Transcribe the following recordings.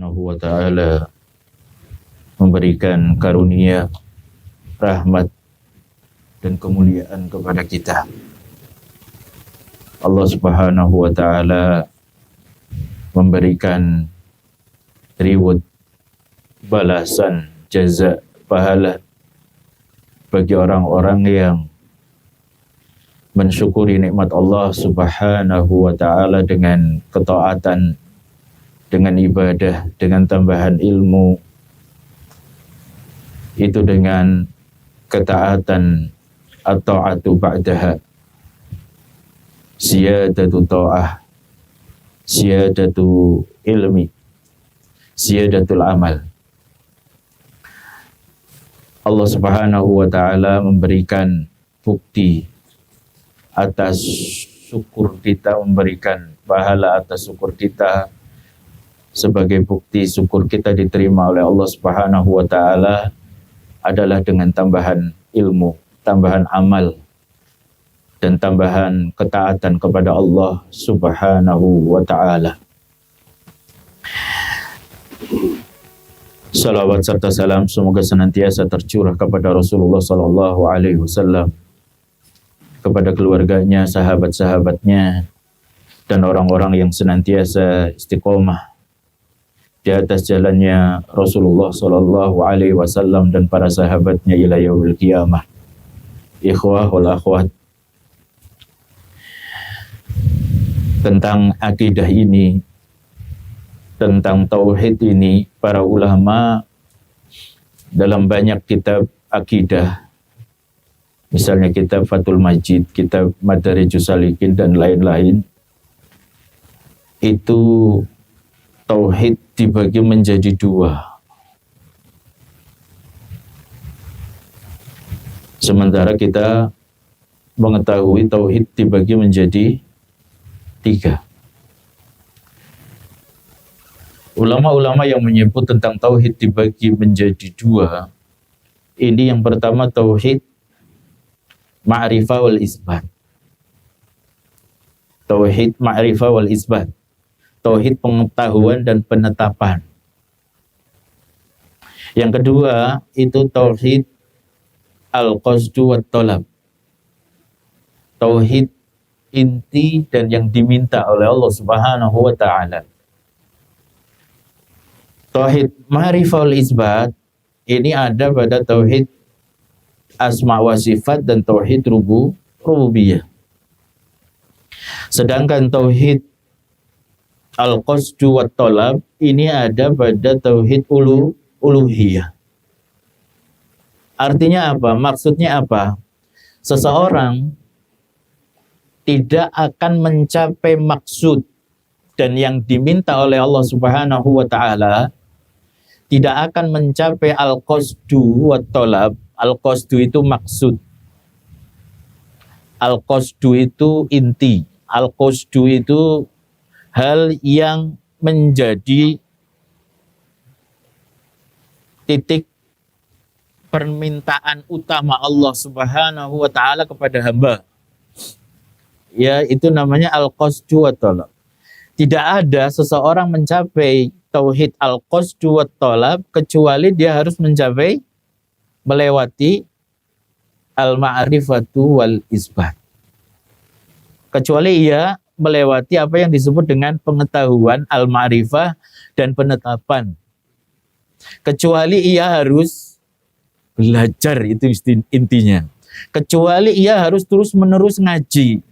Subhanahu wa ta'ala memberikan karunia, rahmat dan kemuliaan kepada kita. Allah Subhanahu wa ta'ala memberikan reward, balasan, jaza, pahala bagi orang-orang yang mensyukuri nikmat Allah Subhanahu wa ta'ala dengan ketaatan, dengan ibadah, dengan tambahan ilmu, itu dengan ketaatan at-ta'atu ba'daha, siyadatu ta'ah, siyadatu ilmi, siyadatul amal. Allah Subhanahu wa ta'ala memberikan bukti atas syukur kita, memberikan pahala atas syukur kita. Sebagai bukti syukur kita diterima oleh Allah Subhanahu wa ta'ala adalah dengan tambahan ilmu, tambahan amal, dan tambahan ketaatan kepada Allah Subhanahu wa ta'ala. Salawat serta salam semoga senantiasa tercurah kepada Rasulullah sallallahu alaihi wasallam, kepada keluarganya, sahabat-sahabatnya, dan orang-orang yang senantiasa istiqomah di atas jalannya Rasulullah sallallahu alaihi wasallam dan para sahabatnya ila yaumil qiyamah. Ikhwah wal akhwat, tentang akidah ini, tentang tauhid ini, para ulama dalam banyak kitab akidah, misalnya kitab Fathul Majid, kitab Madarijus Salikin dan lain-lain, itu tauhid dibagi menjadi dua. Sementara kita mengetahui tauhid dibagi menjadi tiga. Ulama-ulama yang menyebut tentang tauhid dibagi menjadi dua, ini yang pertama tauhid ma'rifah wal isbat. Tauhid ma'rifah wal isbat. Tauhid pengetahuan dan penetapan. Yang kedua itu tauhid al-qasdu wat talab. Tauhid inti dan yang diminta oleh Allah Subhanahu wa ta'ala. Tauhid ma'rifah wal isbat ini ada pada tauhid asma wa sifat dan tauhid rububiyah. Sedangkan tauhid al-qasdu wat talab ini ada pada tauhid uluhiyah. Artinya apa? Maksudnya apa? Seseorang tidak akan mencapai maksud dan yang diminta oleh Allah Subhanahu wa ta'ala, tidak akan mencapai al-qasdu wat talab. Al-qasdu itu maksud, al-qasdu itu inti, al-qasdu itu hal yang menjadi titik permintaan utama Allah Subhanahu wa ta'ala kepada hamba. Ya, itu namanya al-qasdu wat talab. Tidak ada seseorang mencapai tauhid al-qasdu wat talab kecuali dia harus mencapai, melewati al-ma'rifatu wal isbat. Kecuali ia melewati apa yang disebut dengan pengetahuan, al-ma'rifah dan penetapan. Kecuali ia harus belajar, itu intinya. Kecuali ia harus terus-menerus ngaji.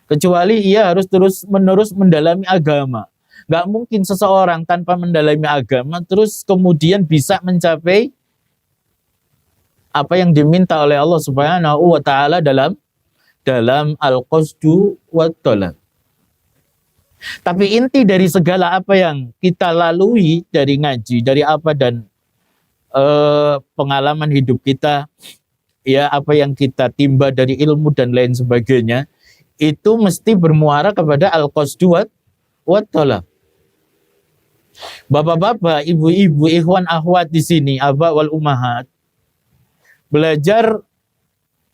Kecuali ia harus terus-menerus mendalami agama. Gak mungkin seseorang tanpa mendalami agama terus kemudian bisa mencapai apa yang diminta oleh Allah Subhanahu wa ta'ala dalam al-qasdu wat talab. Tapi inti dari segala apa yang kita lalui dari ngaji, dari apa dan pengalaman hidup kita, ya apa yang kita timba dari ilmu dan lain sebagainya, itu mesti bermuara kepada al-qasdu wat talab. Bapak-bapak, ibu-ibu, ikhwan, akhwat di sini, aba wal ummahat, belajar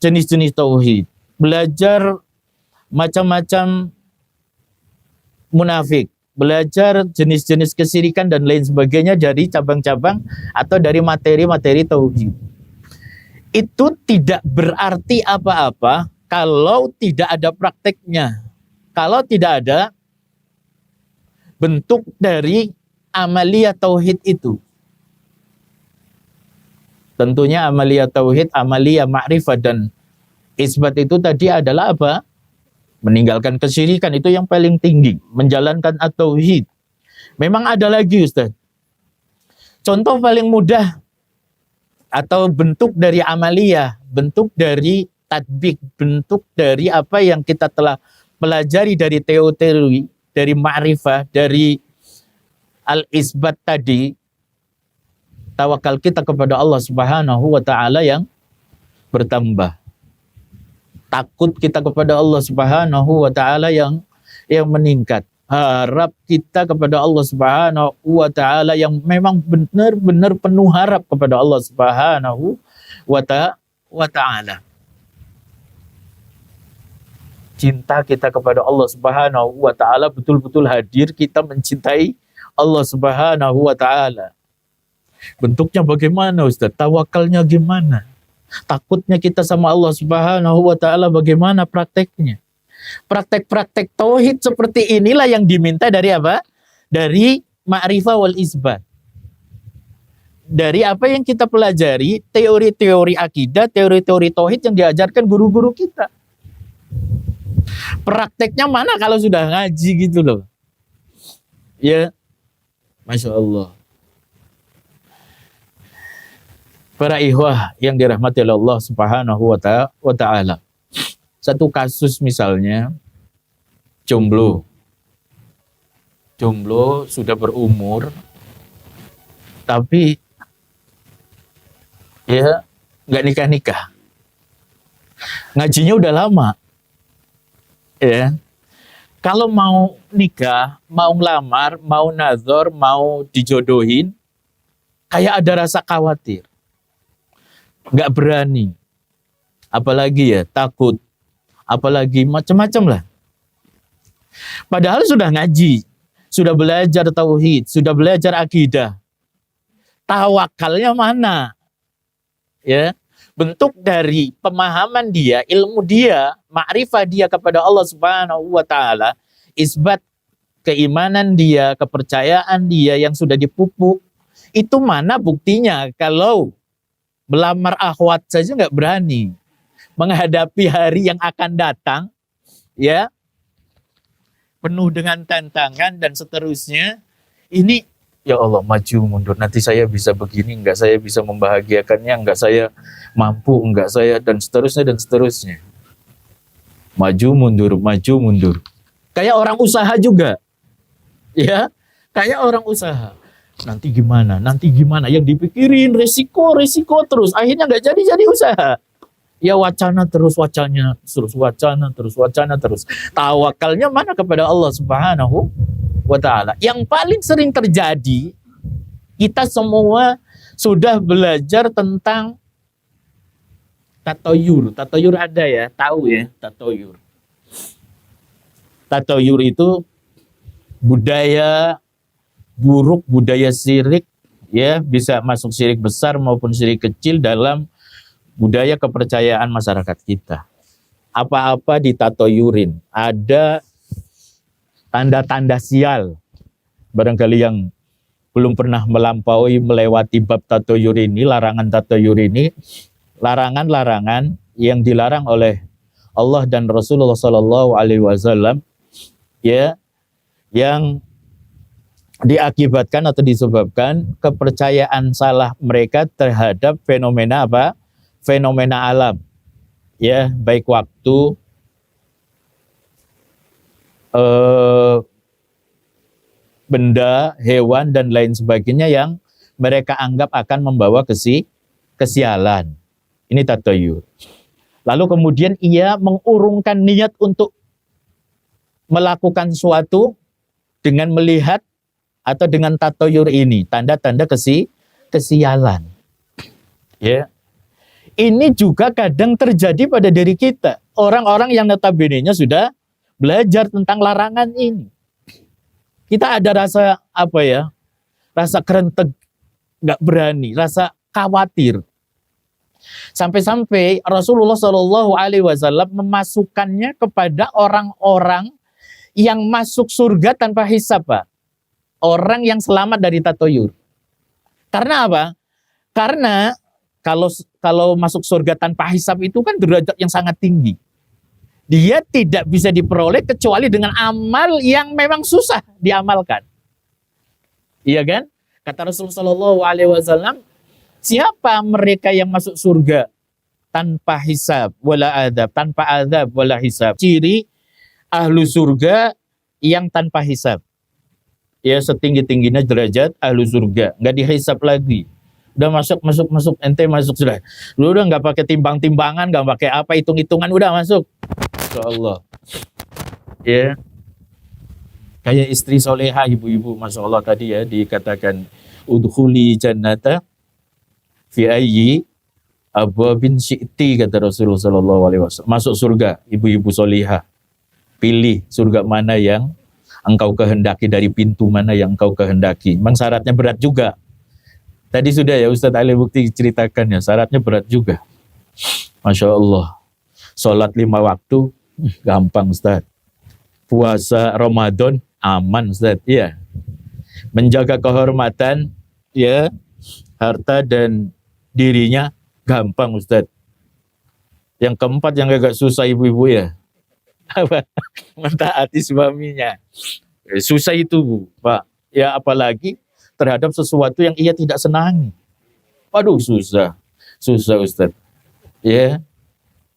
jenis-jenis tauhid, belajar macam-macam munafik, belajar jenis-jenis kesyirikan dan lain sebagainya dari cabang-cabang atau dari materi-materi tauhid. Itu tidak berarti apa-apa kalau tidak ada prakteknya. Kalau tidak ada bentuk dari amaliyah tauhid itu. Tentunya amaliyah tauhid, amaliyah ma'rifah dan isbat itu tadi adalah apa? Meninggalkan kesyirikan, itu yang paling tinggi. Menjalankan at-tauhid. Memang ada lagi Ustaz. Contoh paling mudah atau bentuk dari amaliyah, bentuk dari tatbik, bentuk dari apa yang kita telah pelajari dari teori, dari ma'rifah, dari al-isbat tadi, tawakal kita kepada Allah Subhanahu wa taala yang bertambah. Takut kita kepada Allah Subhanahu wa taala yang meningkat. Harap kita kepada Allah Subhanahu wa taala yang memang benar-benar penuh harap kepada Allah Subhanahu wa taala. Cinta kita kepada Allah Subhanahu wa taala betul-betul hadir, kita mencintai Allah Subhanahu wa taala. Bentuknya bagaimana Ustaz? Tawakalnya gimana? Takutnya kita sama Allah Subhanahu wa taala bagaimana prakteknya? Praktek-praktek tauhid seperti inilah yang diminta dari apa? Dari ma'rifah wal isbat. Dari apa yang kita pelajari, teori-teori akidah, teori-teori tauhid yang diajarkan guru-guru kita. Prakteknya mana kalau sudah ngaji gitu loh. Ya, Masya Allah. Para ikhwah yang dirahmati oleh Allah Subhanahu wa ta'ala. Satu kasus misalnya, jomblo sudah berumur, tapi ya nggak nikah-nikah. Ngajinya udah lama. Ya. Kalau mau nikah, mau ngelamar, mau nazar, mau dijodohin, kayak ada rasa khawatir. Nggak berani. Apalagi ya, takut. Apalagi macam-macam lah. Padahal sudah ngaji, sudah belajar tauhid, sudah belajar akidah. Tawakalnya mana? Ya, bentuk dari pemahaman dia, ilmu dia, ma'rifah dia kepada Allah Subhanahu wa taala, isbat keimanan dia, kepercayaan dia yang sudah dipupuk. Itu mana buktinya kalau melamar akhwat saja nggak berani menghadapi hari yang akan datang, ya, penuh dengan tantangan dan seterusnya. Ini, ya Allah, maju mundur, nanti saya bisa begini, enggak saya bisa membahagiakannya, enggak saya mampu, enggak saya, dan seterusnya. Maju mundur. Kayak orang usaha juga, ya, kayak orang usaha. Nanti gimana, yang dipikirin resiko terus, akhirnya nggak jadi usaha. Ya wacana terus. Tawakalnya mana kepada Allah Subhanahu wa ta'ala. Yang paling sering terjadi, kita semua sudah belajar tentang tatoyur. Tatoyur ada ya, tahu ya tatoyur. Tatoyur itu budaya buruk, budaya syirik, ya, bisa masuk syirik besar maupun syirik kecil dalam budaya kepercayaan masyarakat kita. Apa-apa ditatoyurin. Ada tanda-tanda sial. Barangkali yang belum pernah melewati bab tatoyur ini, larangan tatoyur ini, larangan-larangan yang dilarang oleh Allah dan Rasulullah Sallallahu Alaihi Wasallam, ya, yang diakibatkan atau disebabkan kepercayaan salah mereka terhadap fenomena apa? Fenomena alam, ya, baik waktu, benda, hewan dan lain sebagainya yang mereka anggap akan membawa kesialan. Ini tatoyur. Lalu kemudian ia mengurungkan niat untuk melakukan sesuatu dengan melihat atau dengan tatoyur ini, tanda-tanda kesialan. Ya. Ini juga kadang terjadi pada diri kita. Orang-orang yang notabene-nya sudah belajar tentang larangan ini. Kita ada rasa apa ya? Rasa kerentek, nggak berani, rasa khawatir. Sampai-sampai Rasulullah Shallallahu Alaihi Wasallam memasukkannya kepada orang-orang yang masuk surga tanpa hisab, Pak. Orang yang selamat dari tatoyur. Karena apa? Karena kalau masuk surga tanpa hisab itu kan derajat yang sangat tinggi. Dia tidak bisa diperoleh kecuali dengan amal yang memang susah diamalkan. Iya kan? Kata Rasulullah Shallallahu Alaihi Wasallam, siapa mereka yang masuk surga tanpa hisab wala adab, tanpa adab wala hisab? Ciri ahlu surga yang tanpa hisab. Ya, setinggi-tingginya derajat ahlu surga, nggak dihisab lagi. Udah masuk, ente masuk sudah. Lu udah nggak pakai timbang-timbangan, nggak pakai apa, hitung-hitungan, udah masuk. Masya Allah. Ya, kayak istri soleha, ibu-ibu, Masya Allah tadi ya dikatakan udkhuli jannata fi ayyi abwabin syi'ti, kata Rasulullah sallallahu alaihi wasallam. Masuk surga, ibu-ibu soleha. Pilih surga mana yang engkau kehendaki, dari pintu mana yang engkau kehendaki. Memang syaratnya berat juga. Tadi sudah ya Ustadz Ali Bukti ceritakan ya, syaratnya berat juga. Masya Allah. Sholat 5 waktu, gampang Ustadz. Puasa Ramadan, aman Ustadz. Iya. Menjaga kehormatan, ya, harta dan dirinya, gampang Ustadz. Yang keempat yang agak susah ibu-ibu ya. Mentaati suaminya. Susah itu Bu, Pak. Ya apalagi terhadap sesuatu yang ia tidak senangi. Waduh, susah. Susah Ustaz. Ya.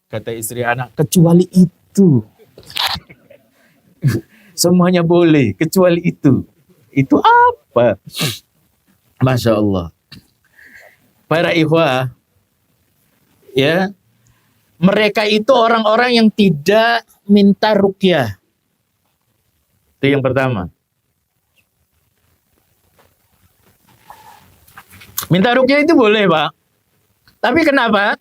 Kata istri anak, kecuali itu. Semuanya boleh, kecuali itu. Itu apa? Masya Allah. Para ikhwah, ya, mereka itu orang-orang yang tidak minta ruqyah. Itu yang pertama. Minta ruqyah itu boleh, Pak. Tapi kenapa?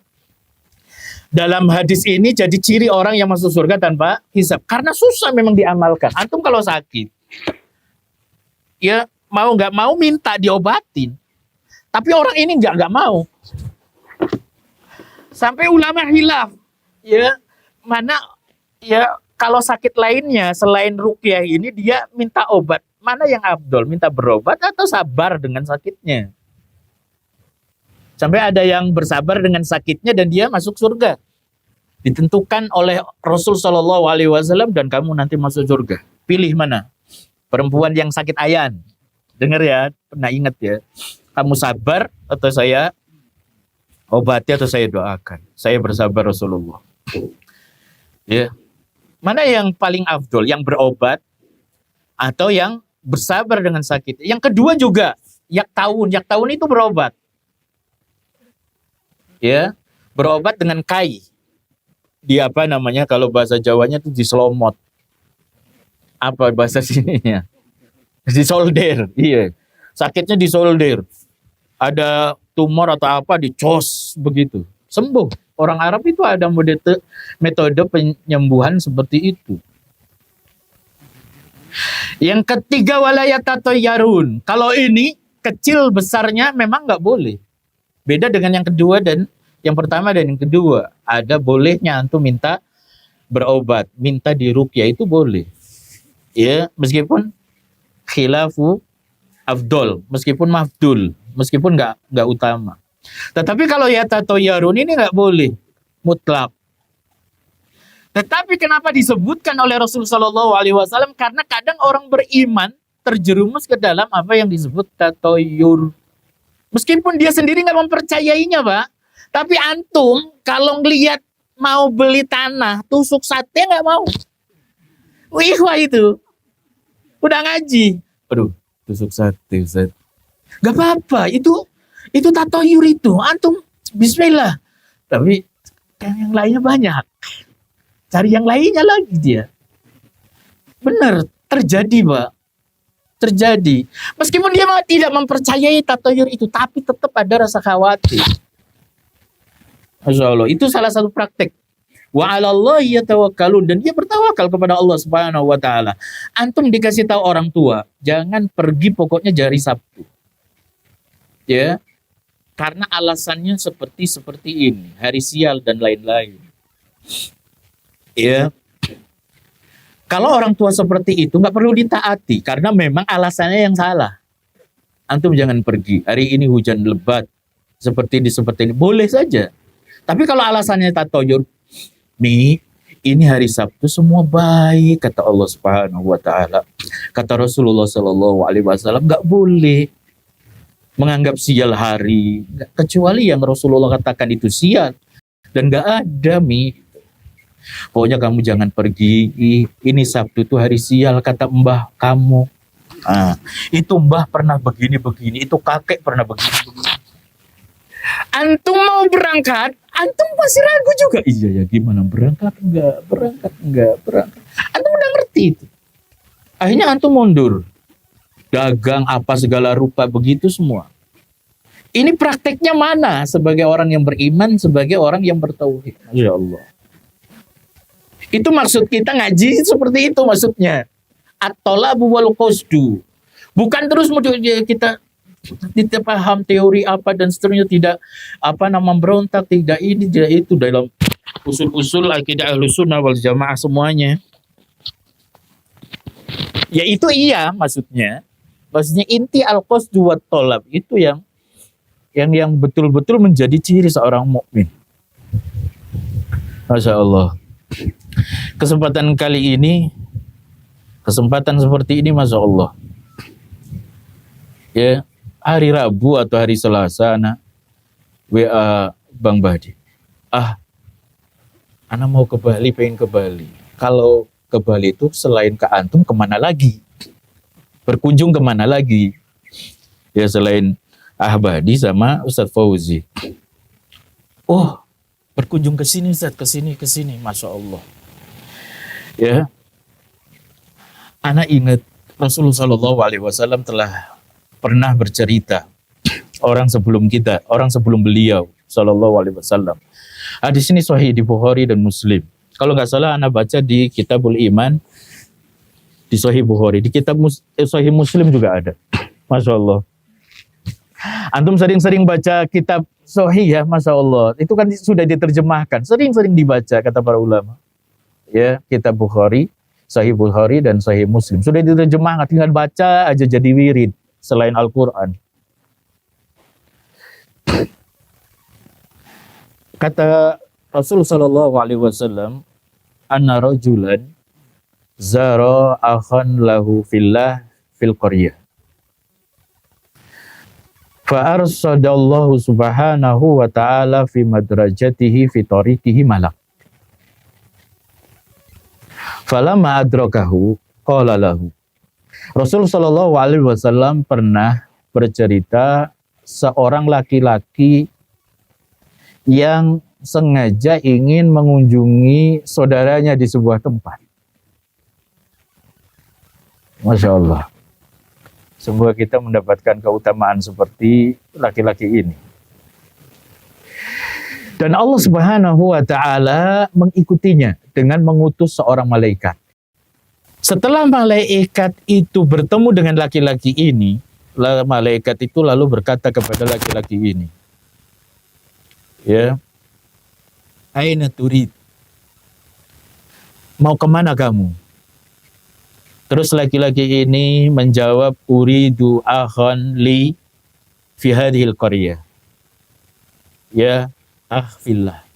Dalam hadis ini jadi ciri orang yang masuk surga tanpa hisab. Karena susah memang diamalkan. Antum kalau sakit, ya mau nggak mau minta diobatin. Tapi orang ini nggak mau. Sampai ulama hilaf, ya mana ya kalau sakit lainnya selain ruqyah ini dia minta obat, mana yang afdol, minta berobat atau sabar dengan sakitnya? Sampai ada yang bersabar dengan sakitnya dan dia masuk surga. Ditentukan oleh Rasul Shallallahu Alaihi Wasallam dan kamu nanti masuk surga. Pilih mana? Perempuan yang sakit ayan. Dengar ya, pernah ingat ya. Kamu sabar atau saya obati atau saya doakan. Saya bersabar Rasulullah. Ya. Mana yang paling afdol? Yang berobat atau yang bersabar dengan sakit? Yang kedua juga, yak tahun itu berobat. Ya, berobat dengan kai. Di apa namanya kalau bahasa Jawanya itu diselomot. Apa bahasa sininya? Disolder. Iya. Sakitnya disolder. Ada tumor atau apa dicos begitu. Sembuh. Orang Arab itu ada metode penyembuhan seperti itu. Yang ketiga walayat atau yarun. Kalau ini kecil besarnya memang nggak boleh. Beda dengan yang kedua dan yang pertama dan yang kedua. Ada bolehnya antum minta berobat, minta diruqyah itu boleh. Ya, meskipun khilafu afdol, meskipun mafdul, meskipun nggak utama. Tetapi kalau ya tatoyarun ini nggak boleh mutlak. Tetapi kenapa disebutkan oleh Rasulullah Shallallahu Alaihi Wasallam? Karena kadang orang beriman terjerumus ke dalam apa yang disebut tatoyur. Meskipun dia sendiri nggak mempercayainya, Pak. Tapi antum kalau ngelihat mau beli tanah, tusuk sate nggak mau. Wih, wah itu. Udah ngaji. Aduh, tusuk sate, Ustaz. Gak apa-apa, itu tatoyur itu. Antum bismillah. Tapi kan yang lainnya banyak. Cari yang lainnya lagi dia. Benar, terjadi, Pak. Terjadi. Meskipun dia tidak mempercayai tatoyur itu, tapi tetap ada rasa khawatir. Masya Allah, itu salah satu praktek Wa 'alallahi yatawakkalun, dan dia bertawakal kepada Allah Subhanahu wa taala. Antum dikasih tahu orang tua, jangan pergi pokoknya hari Sabtu. Ya, karena alasannya seperti ini, hari sial dan lain-lain. Ya. Kalau orang tua seperti itu nggak perlu ditaati karena memang alasannya yang salah. Antum jangan pergi. Hari ini hujan lebat, seperti ini. Boleh saja. Tapi kalau alasannya tatoyur, Mi, ini hari Sabtu semua baik, kata Allah Subhanahu wa taala. Kata Rasulullah sallallahu alaihi wasallam, enggak boleh menganggap sial hari, kecuali yang Rasulullah katakan itu sial, dan enggak ada, Mi. Pokoknya kamu jangan pergi. Ini Sabtu itu hari sial, kata mbah kamu. Itu mbah pernah begini-begini, itu kakek pernah begini-begini. Antum mau berangkat, antum pasti ragu juga. Iya ya, gimana berangkat enggak. Antum udah ngerti itu. Akhirnya antum mundur. Dagang apa segala rupa begitu semua. Ini prakteknya mana sebagai orang yang beriman, sebagai orang yang bertauhid? Ya Allah. Itu maksud kita ngaji seperti itu maksudnya. At-talabu wal qasdu. Bukan terus kita tidak paham teori apa dan seterusnya, tidak berontak, tidak ini tidak itu dalam usul-usul akidah Ahlussunnah wal Jamaah semuanya. Ya itu iya maksudnya inti al-qasdu wat talab itu yang betul-betul menjadi ciri seorang mukmin. Masya Allah. Kesempatan seperti ini Masya Allah. Ya, hari Rabu atau hari Selasa, WA Bang Badi. Ana mau ke Bali, pengen ke Bali. Kalau ke Bali itu selain ke antum kemana lagi? Berkunjung kemana lagi? Ya selain Badi sama Ustadz Fauzi. Oh, berkunjung ke sini Ustadz, ke sini. Masya Allah. Ya, ana ingat Rasulullah Shallallahu Alaihi Wasallam telah pernah bercerita orang sebelum beliau Shallallahu Alaihi Wasallam. Hadis ini sahih di Bukhari dan Muslim. Kalau nggak salah, anak baca di Kitabul Iman di Sahih Bukhari, di kitab Sahih Muslim juga ada. Masya Allah. Antum sering-sering baca kitab Sahih ya, Masya Allah. Itu kan sudah diterjemahkan, sering-sering dibaca kata para ulama. Ya, kitab Bukhari, Sahih Bukhari dan Sahih Muslim sudah diterjemahkan, tinggal baca aja jadi wirid selain Al-Quran. Kata Rasul sallallahu alaihi wasallam, anna rajulan zara akhan lahu fillah fil qaryah. Fa arsadallahu subhanahu wa ta'ala fi madrajatihi fi tariqihi malak. Falamma adrakahu qala lahu. Rasul sallallahu alaihi wasallam pernah bercerita seorang laki-laki yang sengaja ingin mengunjungi saudaranya di sebuah tempat. Masya Allah. Semoga kita mendapatkan keutamaan seperti laki-laki ini. Dan Allah Subhanahu wa ta'ala mengikutinya dengan mengutus seorang malaikat. Setelah malaikat itu bertemu dengan laki-laki ini, malaikat itu lalu berkata kepada laki-laki ini, ya, aina turid? Mau kemana kamu? Terus laki-laki ini menjawab, uridu akhan li fi hadhil qaryah. Ya, fillah.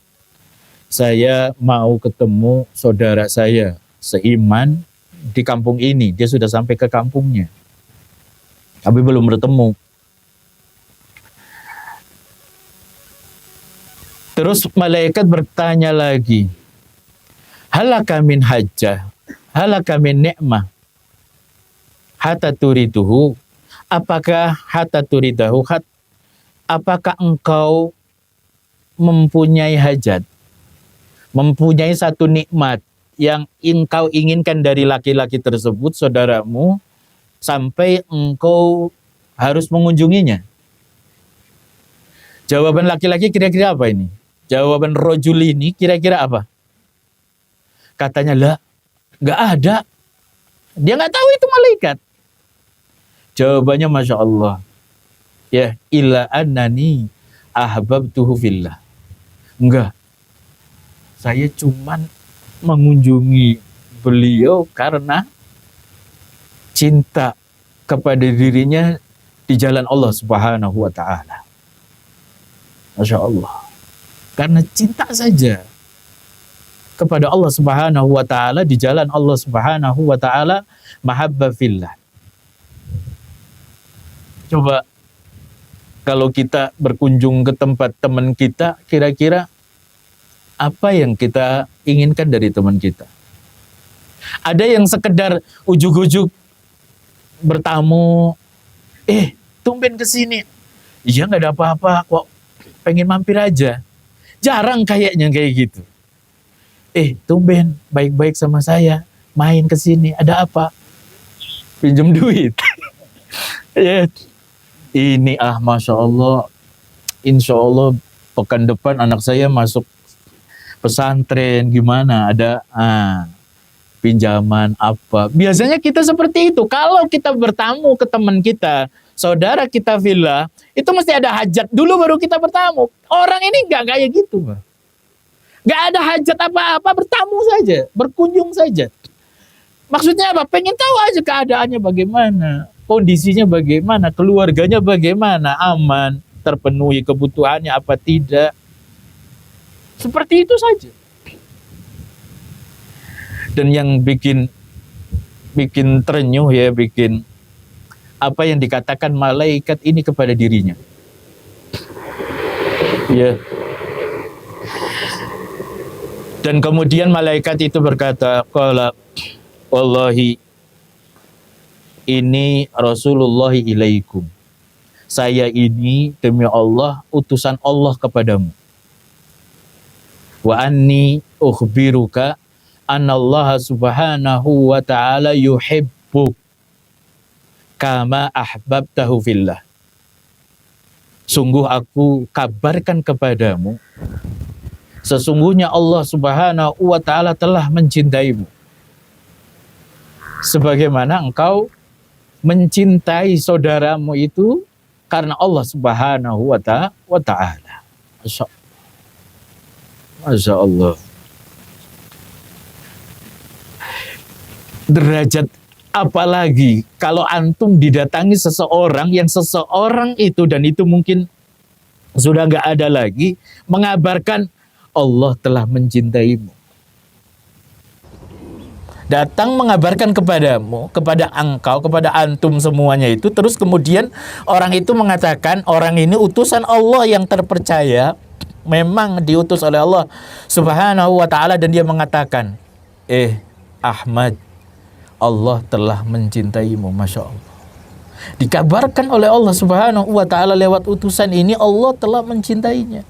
Saya mau ketemu saudara saya seiman di kampung ini. Dia sudah sampai ke kampungnya, tapi belum bertemu. Terus malaikat bertanya lagi, halaka min hajjah, halaka min ni'mah, hatta turiduhu, apakah hatta turidahu, apakah engkau mempunyai hajat, mempunyai satu nikmat yang engkau inginkan dari laki-laki tersebut, saudaramu, sampai engkau harus mengunjunginya? Jawaban laki-laki kira-kira apa ini? Jawaban rojul ini kira-kira apa? Katanya, lah, nggak ada. Dia nggak tahu itu malaikat. Jawabannya Masya Allah. Ya, illa annani ahbabtuhu fillah. Enggak. Saya cuman mengunjungi beliau karena cinta kepada dirinya di jalan Allah Subhanahu wa ta'ala. Masya Allah. Karena cinta saja kepada Allah Subhanahu wa ta'ala, di jalan Allah Subhanahu wa ta'ala, mahabba fillah. Coba kalau kita berkunjung ke tempat teman kita, kira-kira apa yang kita inginkan dari teman kita? Ada yang sekedar ujuk-ujuk bertamu, tumben kesini. Iya, nggak ada apa-apa kok, pengen mampir aja. Jarang kayaknya kayak gitu. Tumben baik-baik sama saya, main ke sini, ada apa? Pinjam duit. Ya, ini Masya Allah, insya Allah pekan depan anak saya masuk pesantren, gimana? Ada pinjaman apa? Biasanya kita seperti itu. Kalau kita bertamu ke teman kita, saudara kita villa, itu mesti ada hajat dulu baru kita bertamu. Orang ini nggak kayak gitu, Pak. Gak ada hajat apa-apa, bertamu saja, berkunjung saja. Maksudnya apa? Pengen tahu aja keadaannya bagaimana, kondisinya bagaimana, keluarganya bagaimana, aman, terpenuhi kebutuhannya apa tidak. Seperti itu saja. Dan yang bikin terenyuh ya, bikin apa yang dikatakan malaikat ini kepada dirinya. Ya. Dan kemudian malaikat itu berkata, qala wallahi ini Rasulullah ilaikum. Saya ini demi Allah utusan Allah kepadamu. Wa anni ukhbiruka annallaha subhanahu wa ta'ala yuhibbuk kama ahbabtahu fillah. Sungguh aku kabarkan kepadamu, sesungguhnya Allah Subhanahu wa ta'ala telah mencintaimu sebagaimana engkau mencintai saudaramu itu karena Allah Subhanahu wa ta'ala. Masya Allah. Derajat apalagi kalau antum didatangi seseorang yang seseorang itu, dan itu mungkin sudah nggak ada lagi, mengabarkan Allah telah mencintaimu. Datang mengabarkan kepadamu, kepada engkau, kepada antum semuanya itu, terus kemudian orang itu mengatakan, orang ini utusan Allah yang terpercaya, memang diutus oleh Allah Subhanahu wa ta'ala, dan dia mengatakan, Ahmad, Allah telah mencintaimu. Masya Allah. Dikabarkan oleh Allah Subhanahu wa ta'ala lewat utusan ini, Allah telah mencintainya.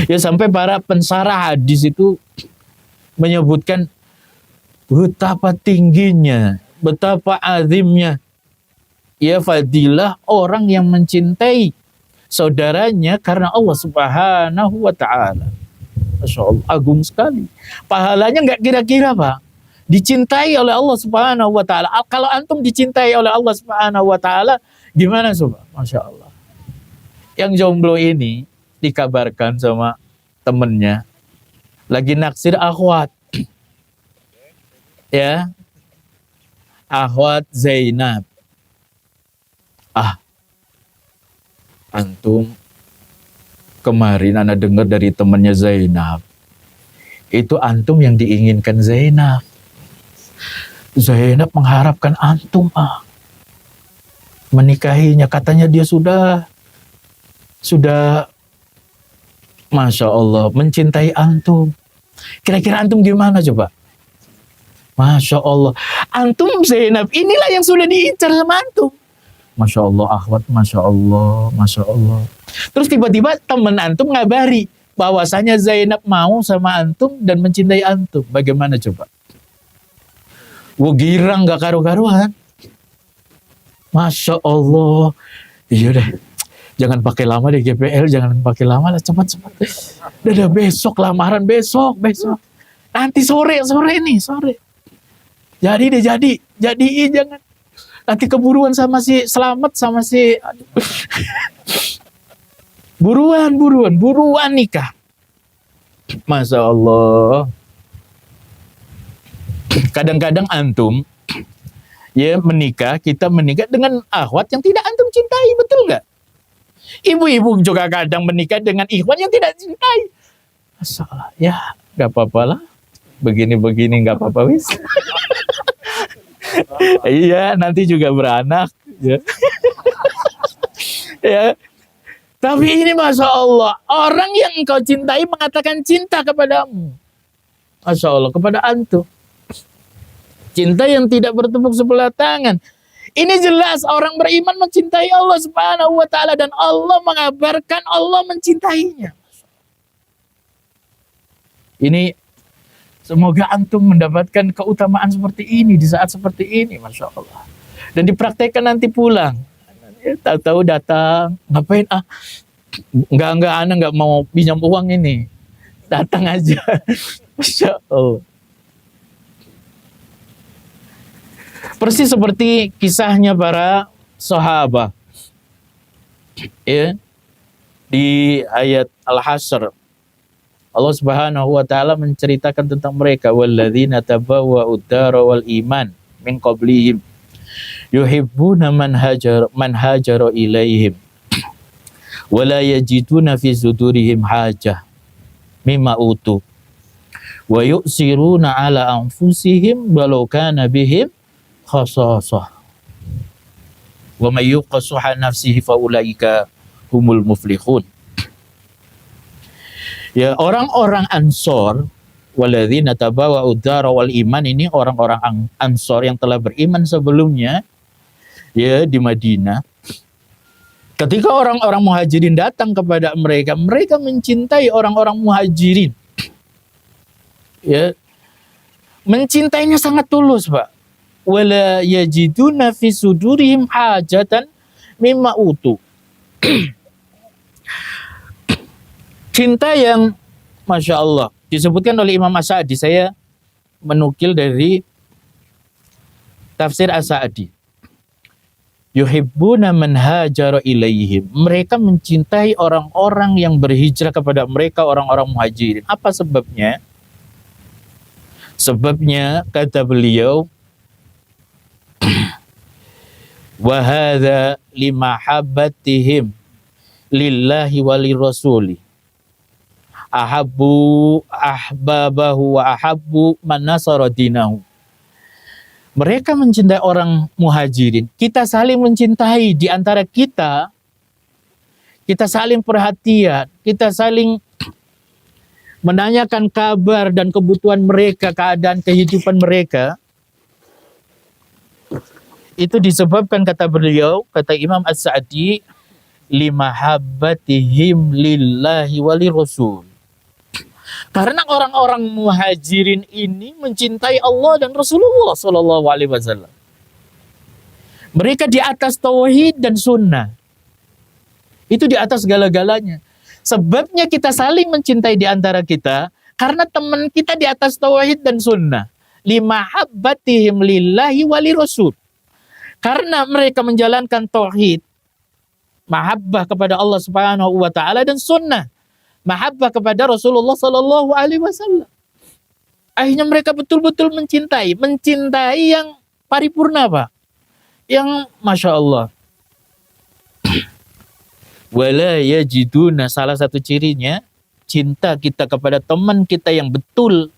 Ya, sampai para pensarah hadis itu menyebutkan betapa tingginya, betapa azimnya ya fadilah orang yang mencintai saudaranya karena Allah Subhanahu wa ta'ala. Masya Allah, agung sekali. Pahalanya nggak kira-kira, Pak. Dicintai oleh Allah Subhanahu wa ta'ala. Kalau antum dicintai oleh Allah Subhanahu wa ta'ala, gimana coba? Masya Allah. Yang jomblo ini dikabarkan sama temennya lagi naksir akhwat, ya, akhwat Zainab. Antum kemarin ana dengar dari temannya Zainab, itu antum yang diinginkan Zainab. Zainab mengharapkan antum menikahinya, katanya dia sudah Masya Allah mencintai antum. Kira-kira antum gimana coba? Masya Allah, antum Zainab inilah yang sudah diincar sama antum. Masya Allah akhwat, Masya Allah, Masya Allah. Terus tiba-tiba teman antum ngabari bahwasanya Zainab mau sama antum dan mencintai antum. Bagaimana coba? Girang gak karu-karuan. Masya Allah. Iya deh, Jangan pakai lama deh GPL, jangan pakai lama lah, cepat-cepat. Udah besok lamaran, besok. Nanti sore nih, sore. Jadi deh, jadiin jangan. Nanti keburuan sama si Selamat sama si aduh. buruan nikah. Masya Allah. Kadang-kadang antum ya kita menikah dengan akhwat yang tidak antum cintai, betul nggak? Ibu-ibu juga kadang menikah dengan ikhwan yang tidak cintai. Masya Allah, ya nggak apa-apa lah. Begini nggak apa-apa wis. Iya, nanti juga beranak. Ya. Ya. Tapi ini Masya Allah, orang yang engkau cintai mengatakan cinta kepadamu. Masya Allah, kepada antum. Cinta yang tidak bertepuk sebelah tangan. Ini jelas orang beriman mencintai Allah Subhanahu wa Ta'ala, dan Allah mengabarkan Allah mencintainya. Ini semoga antum mendapatkan keutamaan seperti ini di saat seperti ini, Masya Allah. Dan dipraktekkan nanti pulang. Tahu-tahu datang, ngapain? Enggak, anak nggak mau pinjam uang ini. Datang aja. Masya Allah. Persis seperti kisahnya para sahabat. Ya. Di ayat Al-Hasyr, Allah Subhanahu wa Ta'ala menceritakan tentang mereka, walladzina tabawwa'ud dara wal iman min qablihim yuhibbuna man hajara ilaihim wa la yajiduna fi sudurihim hajah mimma utu wa yu'siruna ala anfusihim walau kana bihim khasasah wa may yuqa shuha nafsihi fa ulaika humul muflihun. Ya, orang-orang Ansor, walladzina tabawwa'ud dara wal iman, ini orang-orang Ansor yang telah beriman sebelumnya ya di Madinah. Ketika orang-orang Muhajirin datang kepada mereka, mereka mencintai orang-orang Muhajirin. Ya. Mencintainya sangat tulus, Pak. Wala yajiduna fi sudurihim hajatan mimma utu. Cinta yang Masya Allah disebutkan oleh Imam As-Sa'di. Saya menukil dari tafsir As-Sa'di. Yuhibbuna man hajara ilaihim. Mereka mencintai orang-orang yang berhijrah kepada mereka, orang-orang Muhajirin. Apa sebabnya? Sebabnya kata beliau, wa hadza limahabbatihim lillahi walirrasuli ahabbu ahbabahu wa ahabbu man nasara dinahu. Mereka mencintai orang Muhajirin. Kita saling mencintai di antara kita. Kita saling perhatian. Kita saling menanyakan kabar dan kebutuhan mereka, keadaan kehidupan mereka. Itu disebabkan, kata beliau, kata Imam As-Sa'di, limahabbatihim lillahi walirrasul. Karena orang-orang Muhajirin ini mencintai Allah dan Rasulullah Sallallahu Alaihi Wasallam. Mereka di atas tauhid dan sunnah. Itu di atas segala-galanya. Sebabnya kita saling mencintai di antara kita karena teman kita di atas tauhid dan sunnah. Limahabbatihim lillahi walirrasul. Karena mereka menjalankan tauhid, mahabbah kepada Allah Subhanahu wa Ta'ala, dan sunnah, mahabbah kepada Rasulullah Sallallahu Alaihi Wasallam. Akhirnya mereka betul-betul mencintai yang paripurna, Pak, yang Masya Allah. Wala yajiduna, salah satu cirinya cinta kita kepada teman kita yang betul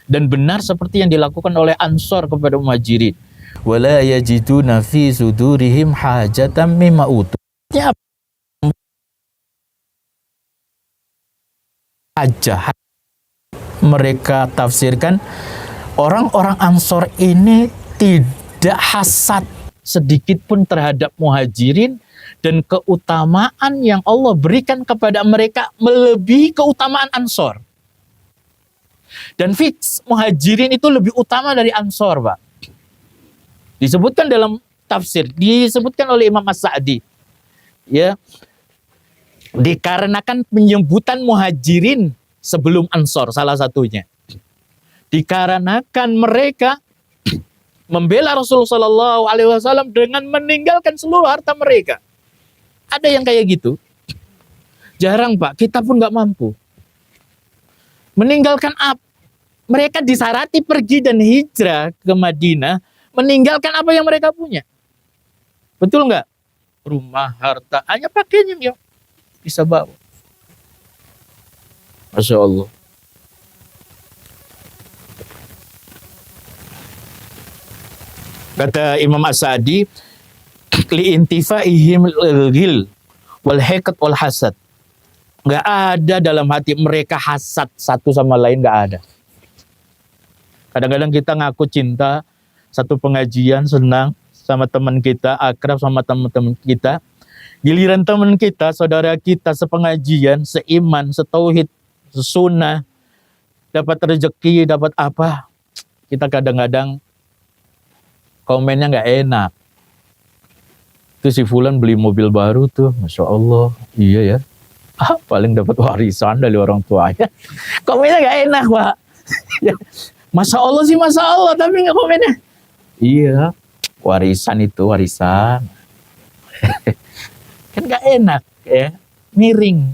dan benar seperti yang dilakukan oleh Ansor kepada Muhajirin. Wala yajiduna fi sudurihim hajatan mimma utu. Aja mereka tafsirkan, orang-orang Ansor ini tidak hasad sedikit pun terhadap Muhajirin, dan keutamaan yang Allah berikan kepada mereka melebihi keutamaan Ansor. Dan fix Muhajirin itu lebih utama dari Ansor, Pak. Disebutkan dalam tafsir, disebutkan oleh Imam As-Sa'di. Ya. Dikarenakan penyebutan muhajirin sebelum ansor, salah satunya. Dikarenakan mereka membela Rasulullah SAW dengan meninggalkan seluruh harta mereka. Ada yang kayak gitu? Jarang Pak, kita pun nggak mampu. Meninggalkan apa? Mereka disarati pergi dan hijrah ke Madinah, meninggalkan apa yang mereka punya. Betul nggak? Rumah, harta, hanya pakaian yang bisa bawa. Masya Allah. Kata Imam As-Sa'di, li'intifaihim al-ghil wal hiqd wal hasad. Nggak ada dalam hati mereka hasad satu sama lain, nggak ada. Kadang-kadang kita ngaku cinta, satu pengajian senang sama teman kita, akrab sama teman-teman kita. Giliran teman kita, saudara kita sepengajian, seiman, setauhid, sesunnah, dapat rezeki, dapat apa, kita kadang-kadang komennya nggak enak. Itu si Fulan beli mobil baru tuh, Masya Allah, iya ya. Paling dapat warisan dari orang tuanya. Komennya nggak enak, Pak. Masya Allah sih, Masya Allah, tapi nggak komennya. Iya, warisan itu warisan. Kan nggak enak ya, miring.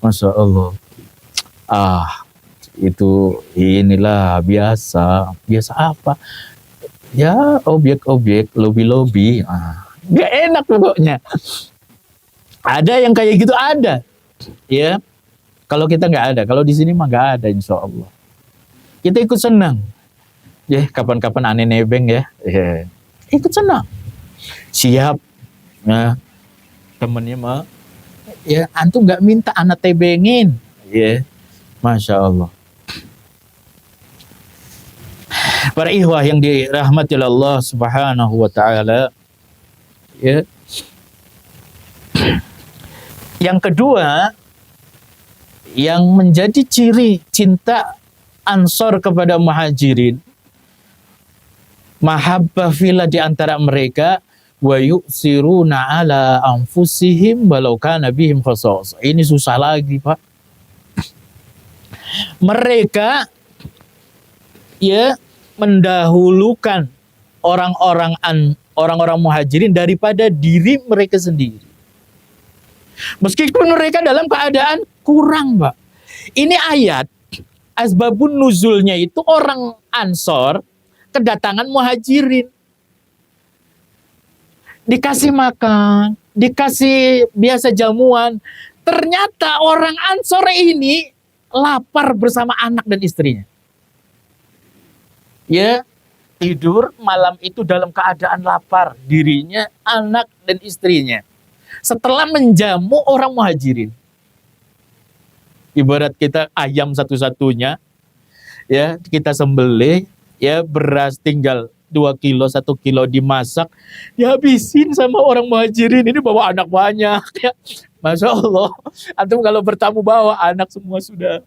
Masya Allah. Itu inilah biasa. Biasa apa? Ya objek-objek, lobi-lobi. Nggak enak pokoknya. Ada yang kayak gitu, ada. Ya, kalau kita nggak ada, kalau di sini mah nggak ada, insya Allah. Kita ikut senang. Ya, kapan-kapan aneh nebeng ya. Ikut senang. Siap. Nah, temennya mah, ya antum nggak minta anak tebengin. Ya, Masya Allah. Para ikhwah yang dirahmati Allah Subhanahu wa Ta'ala, ya. Yang kedua, yang menjadi ciri cinta Ansor kepada Muhajirin, mahabbah fillah di antara mereka, wa yu'siruna ala anfusihim walau kana bihim khasasah. Ini susah lagi, Pak. Mereka ya mendahulukan orang-orang Muhajirin daripada diri mereka sendiri. Meskipun mereka dalam keadaan kurang, Pak. Ini ayat asbabun nuzulnya itu orang Ansor kedatangan Muhajirin. Dikasih makan, dikasih biasa jamuan. Ternyata orang Ansor ini lapar bersama anak dan istrinya. Ya, tidur malam itu dalam keadaan lapar, dirinya, anak dan istrinya. Setelah menjamu orang Muhajirin. Ibarat kita ayam satu-satunya, ya kita sembelih, ya beras tinggal 2 kilo, 1 kilo dimasak, dihabisin sama orang Muhajirin. Ini bawa anak banyak, ya. Masya Allah. Antum kalau bertamu bawa anak semua sudah.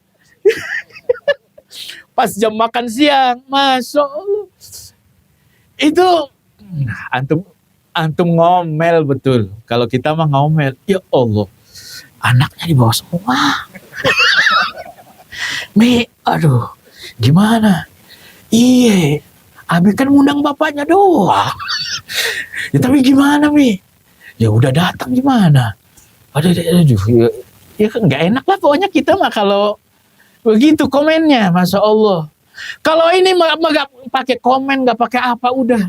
Pas jam makan siang, Masya Allah. Itu antum ngomel betul. Kalau kita mah ngomel, ya Allah, anaknya dibawa semua. Aduh, gimana? Iya, Abi kan ngundang bapaknya doang. Ya tapi gimana, Mi? Ya udah datang gimana? Aduh, ya kan nggak enak lah pokoknya kita mah kalau begitu komennya, Masya Allah. Kalau ini nggak pakai komen, nggak pakai apa, udah.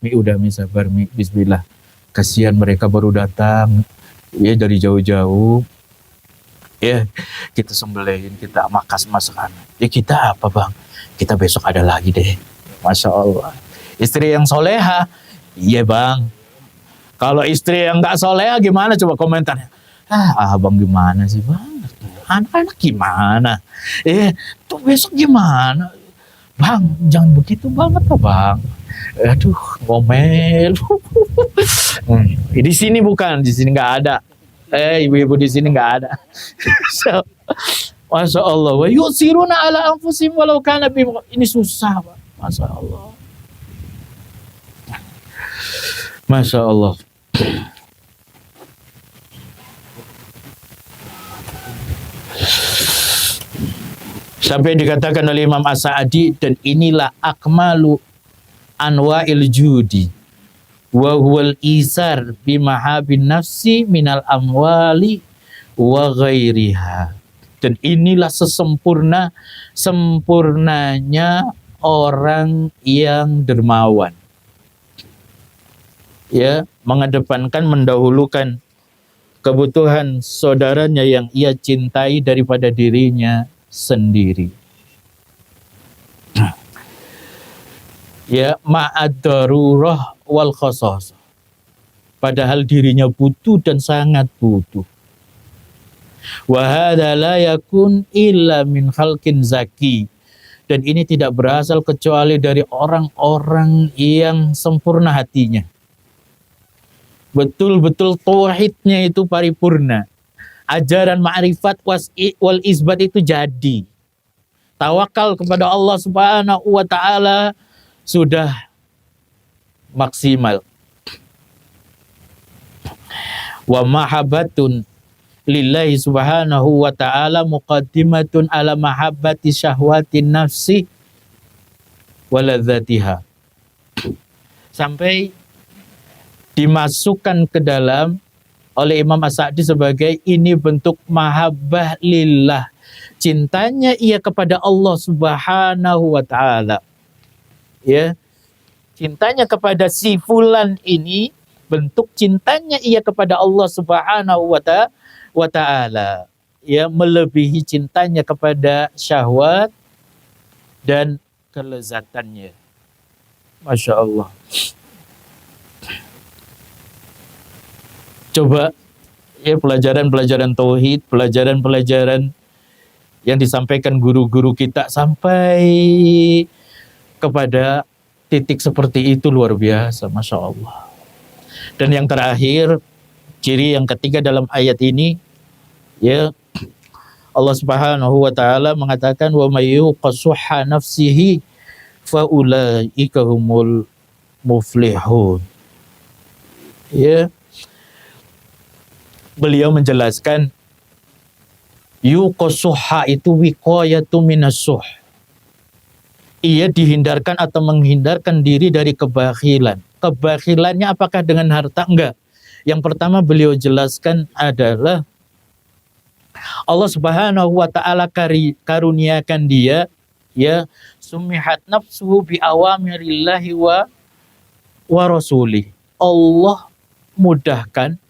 Mi sabar, Mi, bismillah. Kasihan mereka baru datang, ya dari jauh-jauh. Ya, kita sembelihin, kita makan. Ya kita apa, Bang? Kita besok ada lagi deh. Masya Allah. Istri yang soleha, iya Bang. Kalau istri yang nggak soleha gimana coba komentarnya? Abang gimana sih Bang? Anak-anak gimana? Tuh besok gimana? Bang, jangan begitu banget lah Bang. Aduh, ngomel. Di sini bukan, di sini nggak ada. Ibu-ibu di sini nggak ada. So, Masya Allah. Wa yusiruna ala anfusihim walau kana bihim. Ini susah, Pak. Masya Allah. Masya Allah. Sampai dikatakan oleh Imam As-Sa'di, dan inilah akmalu anwa'il judi wa huwal isar bimahabin nafsi minal amwali wa ghairiha. Dan inilah sempurnanya orang yang dermawan, ya, mengedepankan, mendahulukan kebutuhan saudaranya yang ia cintai daripada dirinya sendiri. Ya, ma'ad-darurah wal khasas. Padahal dirinya butuh dan sangat butuh. Wa hadza la yakun illa min khalqin zaki. Dan ini tidak berasal kecuali dari orang-orang yang sempurna hatinya. Betul-betul tauhidnya itu paripurna. Ajaran ma'rifat wal isbat itu jadi. Tawakal kepada Allah Subhanahu wa taala sudah maksimal. Wa mahabbatun lillahi subhanahu wa ta'ala muqaddimatun ala mahabbati syahwatin nafsi waladzatiha. Sampai dimasukkan ke dalam oleh Imam As-Sa'di sebagai ini bentuk mahabbah lillah, cintanya ia kepada Allah Subhanahu wa ta'ala. Ya, cintanya kepada si fulan ini bentuk cintanya ia kepada Allah Subhanahu wa ta'ala, ya, melebihi cintanya kepada syahwat dan kelezatannya. Masya Allah. Coba ya, pelajaran-pelajaran tauhid, pelajaran-pelajaran yang disampaikan guru-guru kita sampai kepada titik seperti itu luar biasa, Masya Allah. Dan yang terakhir, ciri yang ketiga dalam ayat ini, ya, Allah Subhanahu wa taala mengatakan wa may yuqassuha nafsihi fa ulaika humul muflihun. Ya. Beliau menjelaskan yuqassuha itu wiqayatu minassuh. Ia dihindarkan atau menghindarkan diri dari kebakhilan. Kebakhilannya apakah dengan harta? Enggak. Yang pertama beliau jelaskan adalah Allah Subhanahu wa taala karuniakan dia, ya, sumihat nafsuhu bi awamirillahi wa rasulih. Allah mudahkan,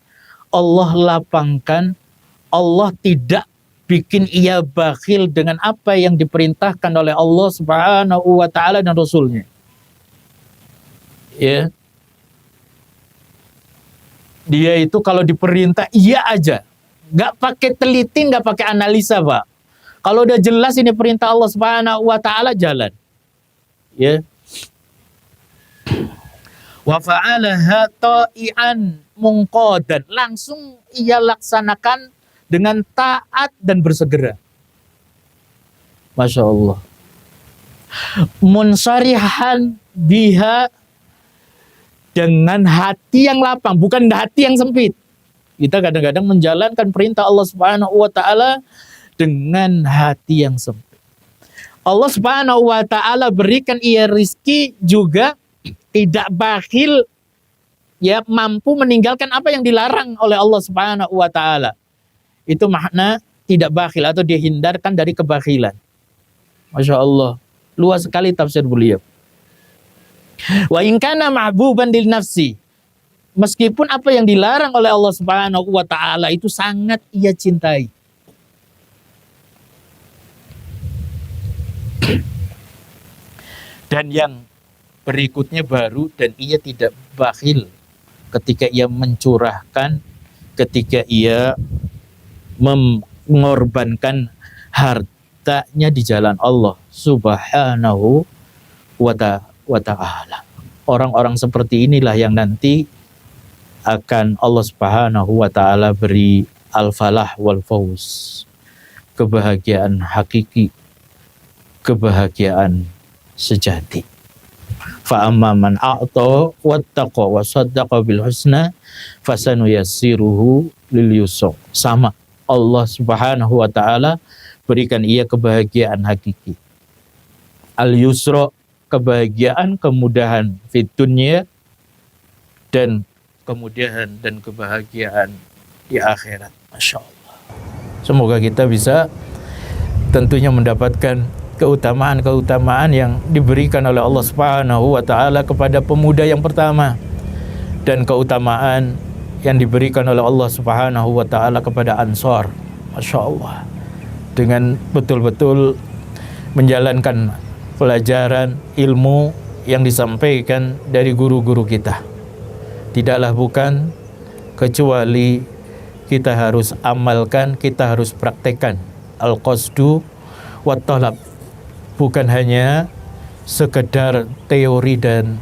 Allah lapangkan, Allah tidak bikin ia bakhil dengan apa yang diperintahkan oleh Allah Subhanahu wa taala dan Rasulnya. Ya. Dia itu kalau diperintah iya aja, nggak pakai teliti, nggak pakai analisa, Pak. Kalau udah jelas ini perintah Allah Subhanahu wa taala, jalan. Ya. Wa fa'alaha ta'ian munqadan, langsung ia laksanakan dengan taat dan bersegera. Masya Allah. Munsarihan biha, dengan hati yang lapang, bukan hati yang sempit. Kita kadang-kadang menjalankan perintah Allah Subhanahu wa taala dengan hati yang sempit. Allah Subhanahu wa taala berikan ia rizki juga tidak bakhil, ya, mampu meninggalkan apa yang dilarang oleh Allah Subhanahu wa taala. Itu makna tidak bakhil atau dihindarkan dari kebakhilan. Masya Allah, luas sekali tafsir beliau. Wa in kana mahbuban lil nafsi, meskipun apa yang dilarang oleh Allah Subhanahu wa taala itu sangat ia cintai. Dan yang berikutnya baru, dan ia tidak bakhil ketika ia mencurahkan, ketika ia mengorbankan hartanya di jalan Allah Subhanahu wa ta'ala. Orang-orang seperti inilah yang nanti akan Allah Subhanahu wa ta'ala beri al-falah wal fauz, kebahagiaan hakiki, kebahagiaan sejati. Fa amma man a'ta wattaqa wa saddaqa bil husna fasanuyassiruhu lil yusra. Sama Allah Subhanahu wa ta'ala berikan ia kebahagiaan hakiki. Al-yusra, kebahagiaan, kemudahan fit dunya, dan kemudahan dan kebahagiaan di akhirat. Masya Allah. Semoga kita bisa tentunya mendapatkan keutamaan-keutamaan yang diberikan oleh Allah Subhanahu wa taala kepada pemuda yang pertama, dan keutamaan yang diberikan oleh Allah Subhanahu wa taala kepada Ansar. Masya Allah. Dengan betul-betul menjalankan pelajaran ilmu yang disampaikan dari guru-guru kita. Tidaklah bukan kecuali kita harus amalkan, kita harus praktekkan al-qasdu wa talab, bukan hanya sekedar teori dan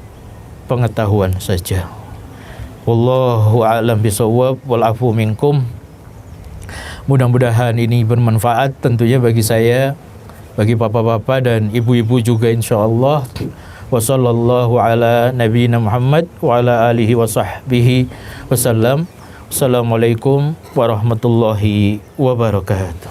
pengetahuan saja. Wallahu a'lam bishawab, wal afu minkum. Mudah-mudahan ini bermanfaat tentunya bagi saya, bagi bapak-bapak dan ibu-ibu juga insyaallah. Wa sallallahu ala nabiyyina Muhammad wa ala alihi wa sahbihi wasallam. Assalamualaikum warahmatullahi wabarakatuh.